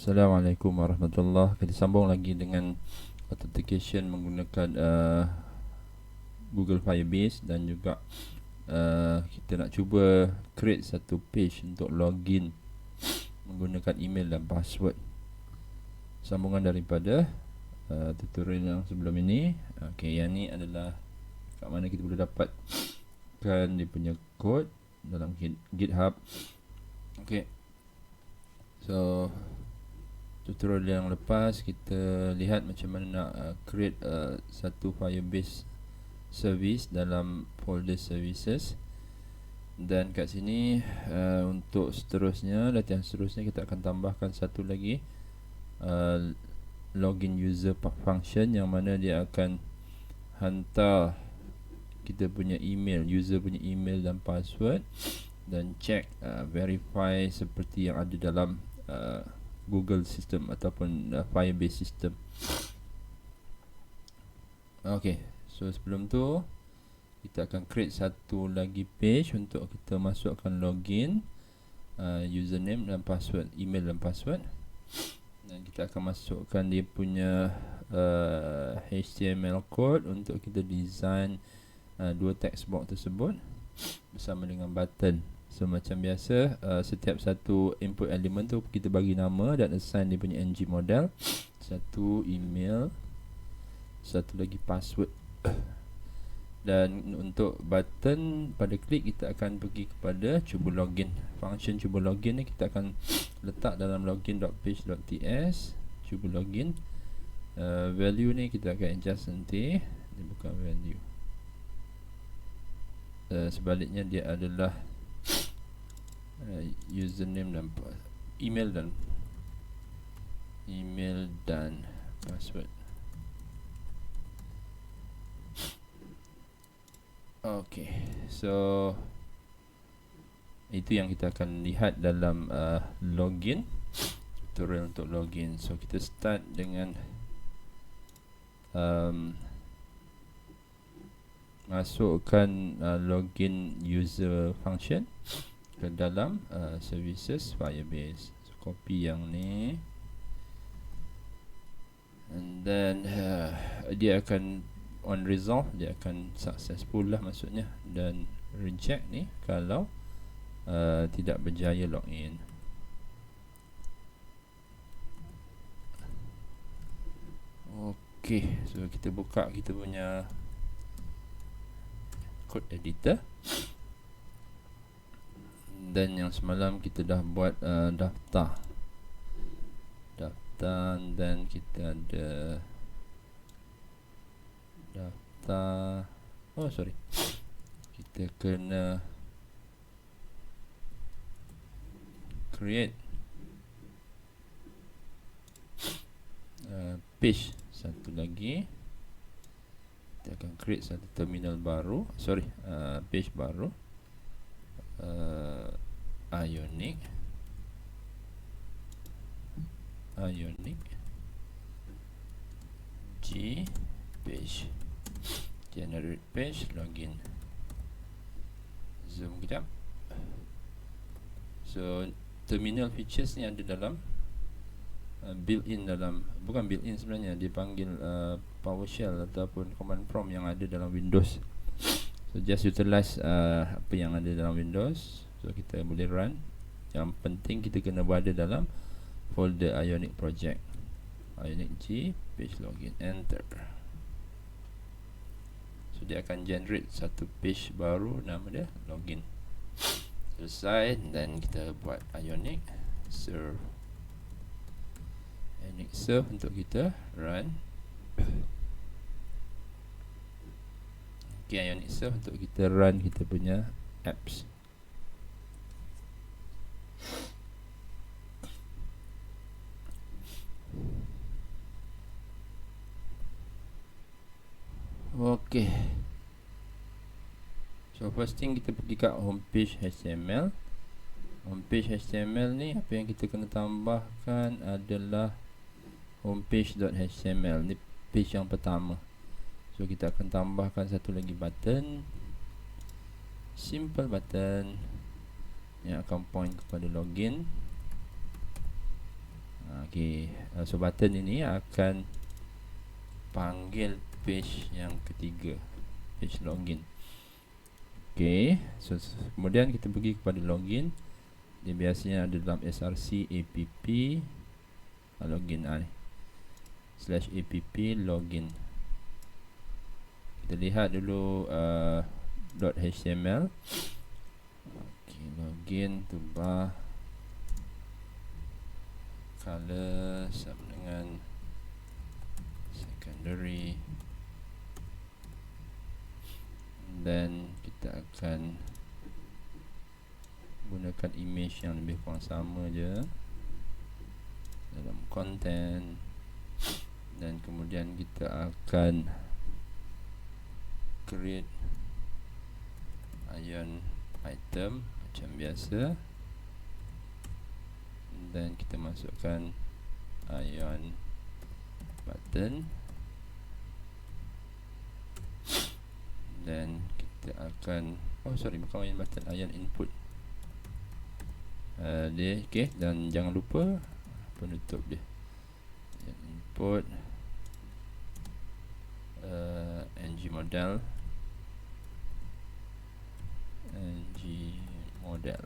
Assalamualaikum warahmatullahi. Kita sambung lagi dengan authentication menggunakan Google Firebase, dan juga kita nak cuba create satu page untuk login menggunakan email dan password. Sambungan daripada tutorial yang sebelum ini. Okey, yang ni adalah kat mana kita boleh dapatkan dia punya code dalam GitHub. Okey. So tutorial yang lepas kita lihat macam mana nak create satu Firebase service dalam folder services. Dan kat sini untuk seterusnya, latihan seterusnya, kita akan tambahkan satu lagi login user function, yang mana dia akan hantar kita punya email, user punya email dan password, dan check verify seperti yang ada dalam Google system ataupun Firebase system. Okay, so sebelum tu kita akan create satu lagi page untuk kita masukkan login, username dan password, email dan password. Dan kita akan masukkan dia punya HTML code untuk kita design dua text box tersebut bersama dengan button. So macam biasa, setiap satu input element tu kita bagi nama dan assign dia punya ng model, satu email, satu lagi password. Dan untuk button, pada klik kita akan pergi kepada cuba login. Function cuba login ni kita akan letak dalam login.page.ts, cuba login. Value ni kita akan adjust nanti, dia bukan value. Sebaliknya dia adalah username dan email dan password. Okay, so itu yang kita akan lihat dalam login, tutorial untuk login. So kita start dengan masukkan login user function ke dalam services Firebase. So copy yang ni, and then dia akan on resolve, dia akan successful lah maksudnya, dan reject ni kalau tidak berjaya login. Okay, so kita buka kita punya code editor. Dan yang semalam kita dah buat daftar, dan kita ada daftar. Oh sorry, kita kena create page satu lagi. Kita akan create satu terminal baru, page baru, Ionic G page, generate page, login. Zoom kejap. So terminal features ni ada dalam built-in, dalam bukan built-in sebenarnya, dia panggil PowerShell ataupun command prompt yang ada dalam Windows. So just utilize apa yang ada dalam Windows, so kita boleh run. Yang penting kita kena berada dalam folder Ionic project, Ionic G page login, enter. So dia akan generate satu page baru, nama dia login. Selesai, dan kita buat Ionic serve, Ionic serve untuk kita run. Okay, Ionic serve untuk kita run kita punya apps. Okay, so first thing kita pergi kat homepage HTML. Homepage HTML ni apa yang kita kena tambahkan adalah homepage.html. Ni page yang pertama. So kita akan tambahkan satu lagi button, simple button yang akan point kepada login. Okay, so button ini akan panggil page yang ketiga, page login. Okay, so kemudian kita pergi kepada login. Dia biasanya ada dalam src app login /app login. Kita lihat dulu .html. Okay, login to bar color sama dengan secondary, dan kita akan gunakan image yang lebih kurang sama je dalam content, dan kemudian kita akan create ion item macam biasa, dan kita masukkan ion button, dan kita akan bukan ion button, ion input dia. Okay, dan jangan lupa penutup dia, ion input ng model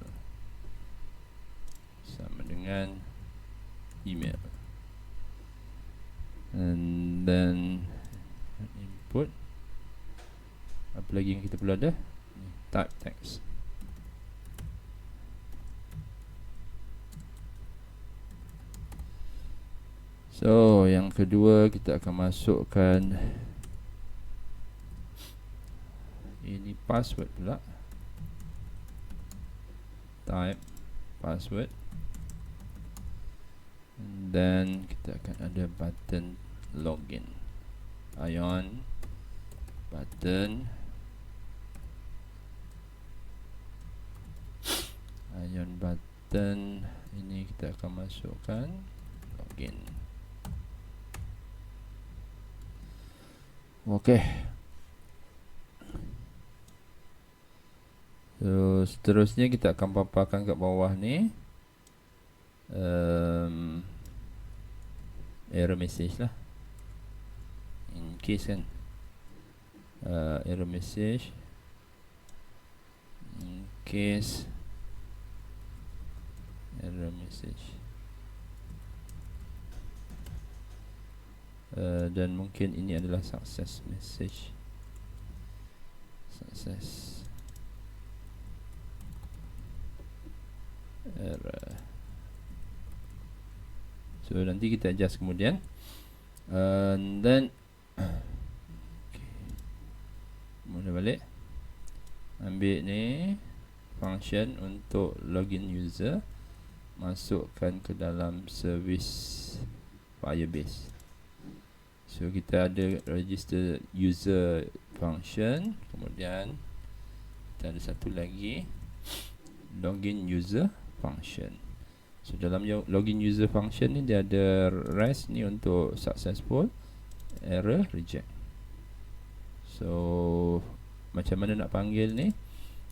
sama dengan email, and then input. Apa lagi yang kita perlu ada? Type text. So yang kedua kita akan masukkan ini password pula, type password, dan kita akan ada button login, ion button, ini kita akan masukkan login. Okay, so seterusnya kita akan paparkan kat bawah ni error message lah, in case kan, error message in case error message, dan mungkin ini adalah success message, success error. So nanti kita adjust kemudian, and then mula balik, ambil ni function untuk login user, masukkan ke dalam service Firebase. So kita ada register user function, kemudian kita ada satu lagi login user function. So dalam login user function ni dia ada rest ni untuk successful, error, reject. So macam mana nak panggil ni?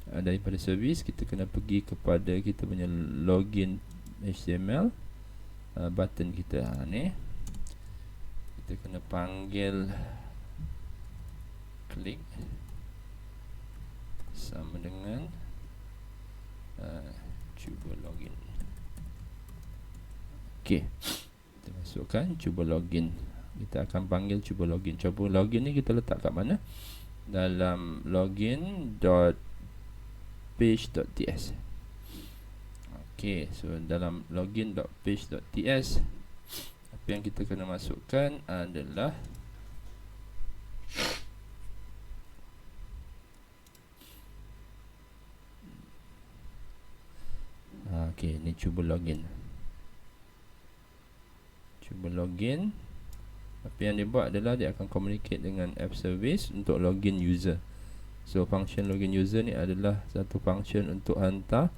Daripada service kita kena pergi kepada kita punya login HTML, button kita ni kita kena panggil klik sama dengan cuba login. Okay, kita masukkan cuba login. Kita akan panggil cuba login. Cuba login ni kita letak kat mana? Dalam login.page.ts. Okay, so dalam login.page.ts apa yang kita kena masukkan adalah okay, ni cuba login. Cuba login. Apa yang dia buat adalah dia akan communicate dengan app service untuk login user. So function login user ni adalah satu function untuk hantar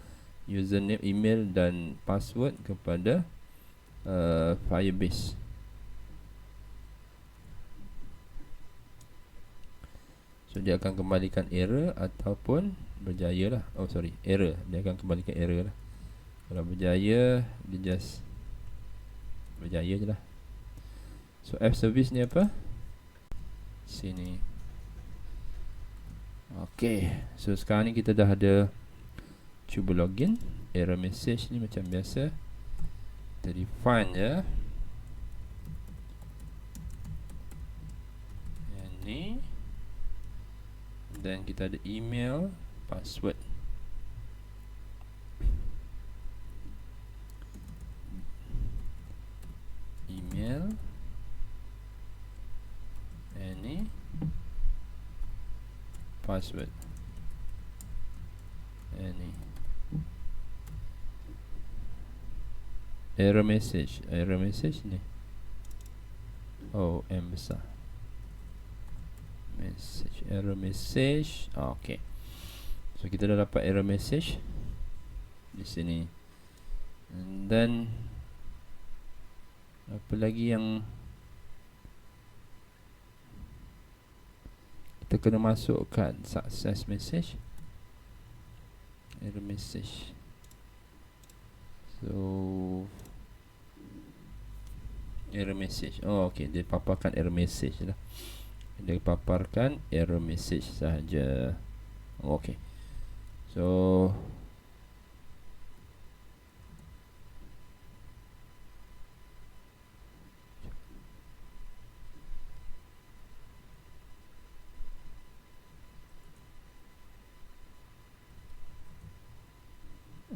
username, email dan password kepada Firebase. So dia akan kembalikan error ataupun berjaya lah. Error. Dia akan kembalikan error lah. Kalau berjaya dia just berjaya je lah. So app service ni apa? Sini. Okay, so sekarang ni kita dah ada. Cuba login. Error message ni macam biasa, kita define je. Yang ni. Dan kita ada email, password. Email. Yang ni. Password. Yang ni. Error message. Error message ni. Oh, M besar. Message. Error message. Okay. So kita dah dapat error message di sini. And then apa lagi yang kita kena masukkan? Success message. Error message. So error message. Oh, okay, dia paparkan error message lah. Dia paparkan error message sahaja. Okay. So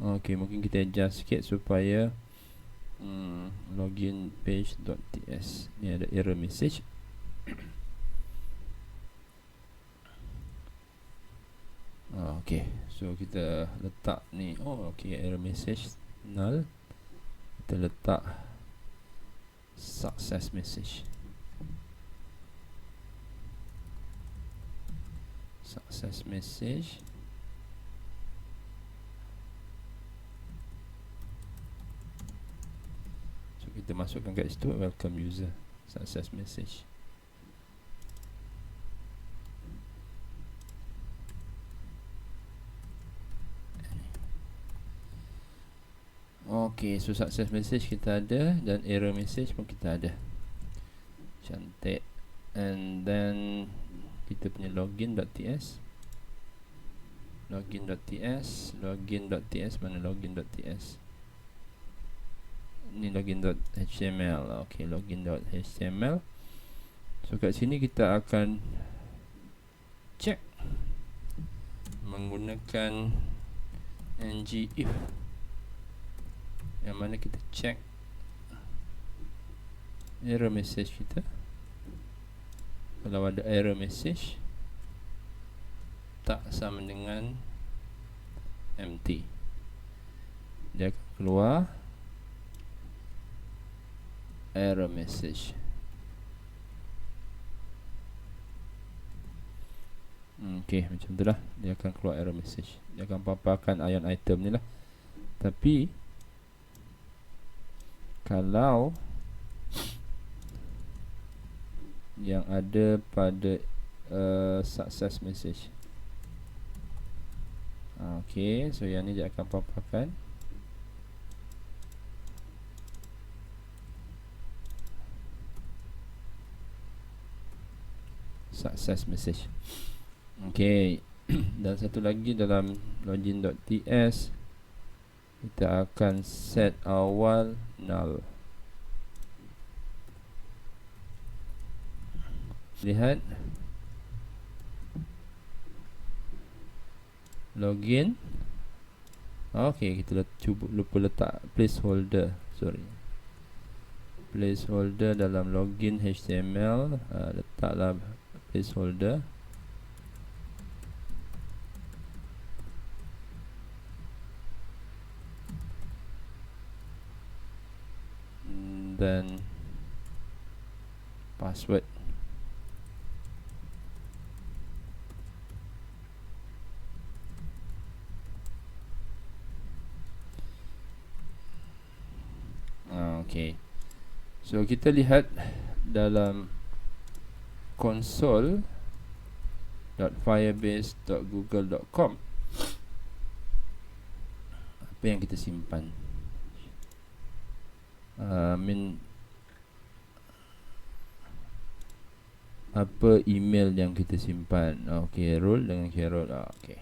okay, mungkin kita adjust sikit supaya login page.ts ni ada error message. Okay, so kita letak ni. Oh, okay, error message null. Kita letak success message. Success message. Kita masukkan kat situ, welcome user, success message. Okay, so success message kita ada dan error message pun kita ada. Cantik. And then kita punya login.ts. Login.ts. Login.ts. Mana login.ts? Ni login.html. Okay, login.html. So kat sini kita akan check menggunakan ngif, yang mana kita check error message kita. Kalau ada error message tak sama dengan empty, dia akan keluar error message. Okay, macam tu lah. Dia akan keluar error message. Dia akan paparkan ion item ni lah. Tapi kalau yang ada pada success message, okay, so yang ni dia akan paparkan success message. Okay. Dan satu lagi dalam login.ts, kita akan set awal null. Lihat login. Okay, kita cuba lupa letak placeholder. Sorry, placeholder dalam login HTML. Letaklah placeholder. Dan password. Okay, so kita lihat dalam console.firebase.google.com apa yang kita simpan. apa email yang kita simpan. Okey, role dengan Carol. Okey.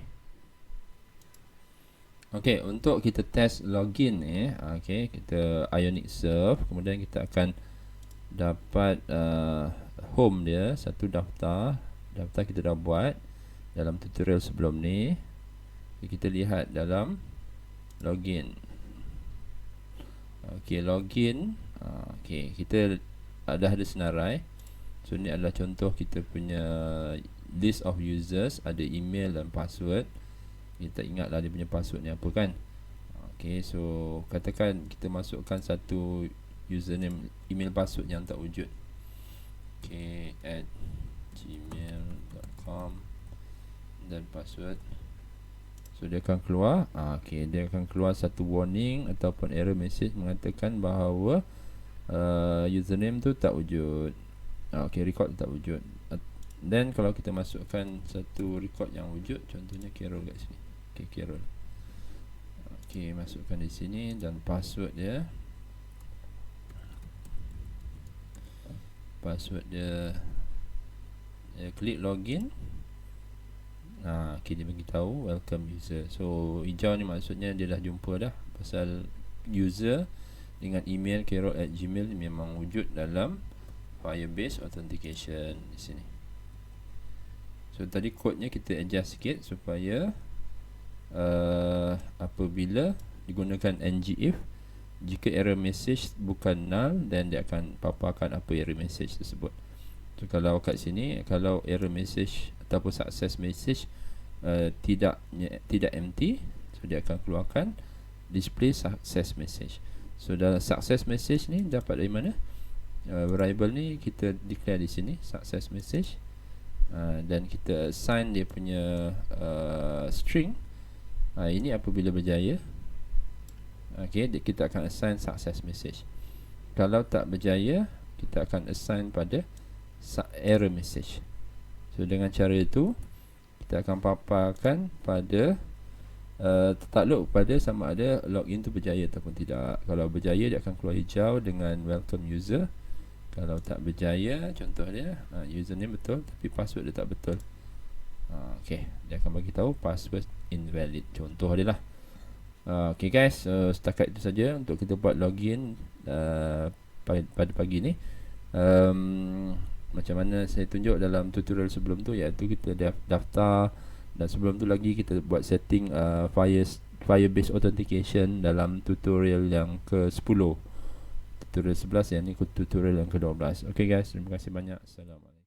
Okey, untuk kita test login ni, okey, kita Ionic Serve, kemudian kita akan dapat home dia, satu daftar. Daftar kita dah buat dalam tutorial sebelum ni. Kita lihat dalam login. Okey, login. Okey, kita dah ada senarai. So ni adalah contoh kita punya list of users, ada email dan password. Kita ingatlah dia punya password ni apa kan. Okey, so katakan kita masukkan satu username, email, password yang tak wujud. Okey, @gmail.com dan password. So dia akan keluar, okey, dia akan keluar satu warning ataupun error message mengatakan bahawa username tu tak wujud. Okey, record tak wujud. Dan kalau kita masukkan satu record yang wujud, contohnya Carol kat sini. Okey, Carol. Okey, masukkan di sini dan password dia. Password dia, klik login. Okey, dia bagi tahu welcome user. So hijau ni maksudnya dia dah jumpa dah, pasal user dengan email carol@gmail memang wujud dalam Firebase Authentication di sini. So tadi kodnya kita adjust sikit supaya apabila digunakan ngIf, jika error message bukan null, then dia akan paparkan apa error message tersebut. So kalau kat sini, kalau error message ataupun success message tidak empty, so dia akan keluarkan display success message. So dalam success message ni dapat dari mana? Variable ni kita declare di sini success message, dan kita assign dia punya string. Ini apabila berjaya. Okey, kita akan assign success message. Kalau tak berjaya, kita akan assign pada error message. So dengan cara itu kita akan paparkan pada takluk pada sama ada login tu berjaya ataupun tidak. Kalau berjaya, dia akan keluar hijau dengan welcome user. Kalau tak berjaya, contoh dia username betul tapi password dia tak betul. Okey, dia akan bagi tahu password invalid, contoh dia lah. Okey guys, setakat itu saja untuk kita buat login pada pagi ni. Macam mana saya tunjuk dalam tutorial sebelum tu, iaitu kita daftar, dan sebelum tu lagi kita buat setting Firebase Authentication dalam tutorial yang ke-10. Tutorial 11, yang ni tutorial yang ke-12. Okay guys, terima kasih banyak. Assalamualaikum.